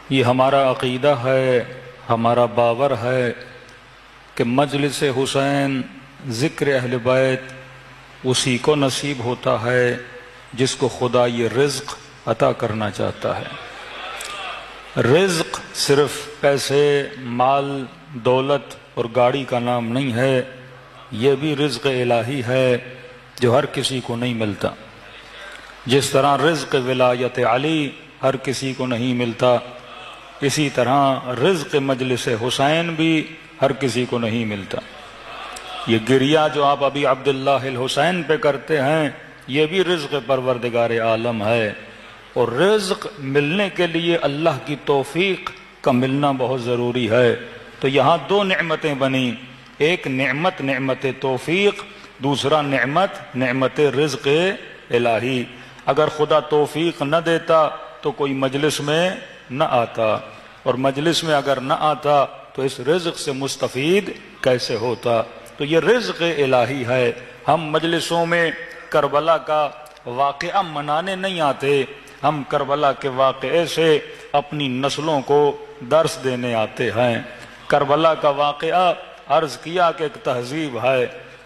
یہ ہمارا عقیدہ ہے، ہمارا باور ہے کہ مجلس حسین، ذکر اہل بیت اسی کو نصیب ہوتا ہے جس کو خدا یہ رزق عطا کرنا چاہتا ہے۔ رزق صرف پیسے، مال، دولت اور گاڑی کا نام نہیں ہے، یہ بھی رزق الہی ہے جو ہر کسی کو نہیں ملتا۔ جس طرح رزق ولایت علی ہر کسی کو نہیں ملتا، اسی طرح رزق مجلس حسین بھی ہر کسی کو نہیں ملتا۔ یہ گریہ جو آپ ابھی عبداللہ الحسین پہ کرتے ہیں، یہ بھی رزق پروردگار عالم ہے، اور رزق ملنے کے لیے اللہ کی توفیق کا ملنا بہت ضروری ہے۔ تو یہاں دو نعمتیں بنی، ایک نعمت توفیق، دوسرا نعمت رزق الہی۔ اگر خدا توفیق نہ دیتا تو کوئی مجلس میں نہ آتا، اور مجلس میں اگر نہ آتا تو اس رزق سے مستفید کیسے ہوتا؟ تو یہ رزق الہی ہے۔ ہم مجلسوں میں کربلا کا واقعہ منانے نہیں آتے، ہم کربلا کے واقعے سے اپنی نسلوں کو درس دینے آتے ہیں۔ کربلا کا واقعہ عرض کیا کہ ایک تہذیب ہے،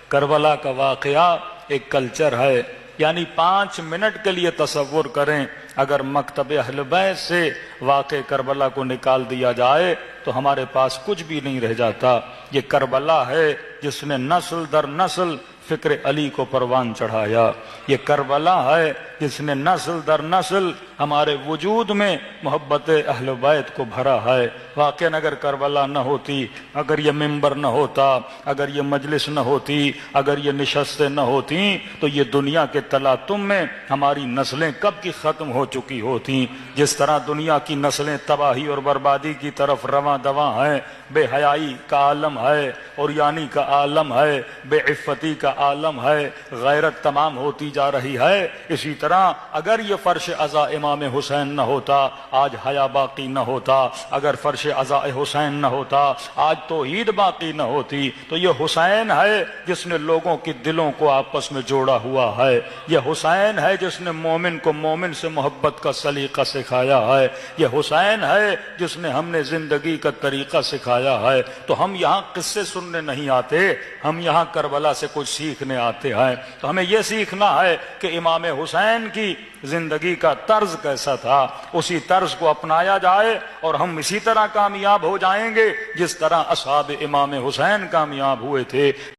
کربلا کا واقعہ ایک کلچر ہے۔ یعنی 5 منٹ کے لیے تصور کریں، اگر مکتب اہل بیت سے واقع کربلا کو نکال دیا جائے تو ہمارے پاس کچھ بھی نہیں رہ جاتا۔ یہ کربلا ہے جس نے نسل در نسل فکر علی کو پروان چڑھایا، یہ کربلا ہے جس نے نسل در نسل ہمارے وجود میں محبت اہل بیت کو بھرا ہے۔ واقعاً اگر کربلا نہ ہوتی، اگر یہ ممبر نہ ہوتا، اگر یہ مجلس نہ ہوتی، اگر یہ نشستیں نہ ہوتی، تو یہ دنیا کے تلاطم میں ہماری نسلیں کب کی ختم ہو چکی ہوتی۔ جس طرح دنیا کی نسلیں تباہی اور بربادی کی طرف رواں دواں ہیں، بے حیائی کا عالم ہے، اوریانی کا عالم ہے، بے عفتی کا عالم ہے، غیرت تمام ہوتی جا رہی ہے، اسی طرح اگر یہ فرش عزا امام حسین نہ ہوتا آج حیا باقی نہ ہوتا، اگر فرش عزا حسین نہ ہوتا آج توحید باقی نہ ہوتی۔ تو یہ حسین ہے جس نے لوگوں کے دلوں کو آپس میں جوڑا ہوا ہے، یہ حسین ہے جس نے مومن کو مومن سے محبت کا سلیقہ سکھایا ہے، یہ حسین ہے جس نے ہم نے زندگی کا طریقہ سکھایا ہے۔ تو ہم یہاں قصے سننے نہیں آتے، ہم یہاں کربلا سے کچھ سیکھنے آتے ہیں۔ تو ہمیں یہ سیکھنا ہے کہ امام حسین کی زندگی کا طرز کیسا تھا، اسی طرز کو اپنایا جائے اور ہم اسی طرح کامیاب ہو جائیں گے جس طرح اصحاب امام حسین کامیاب ہوئے تھے۔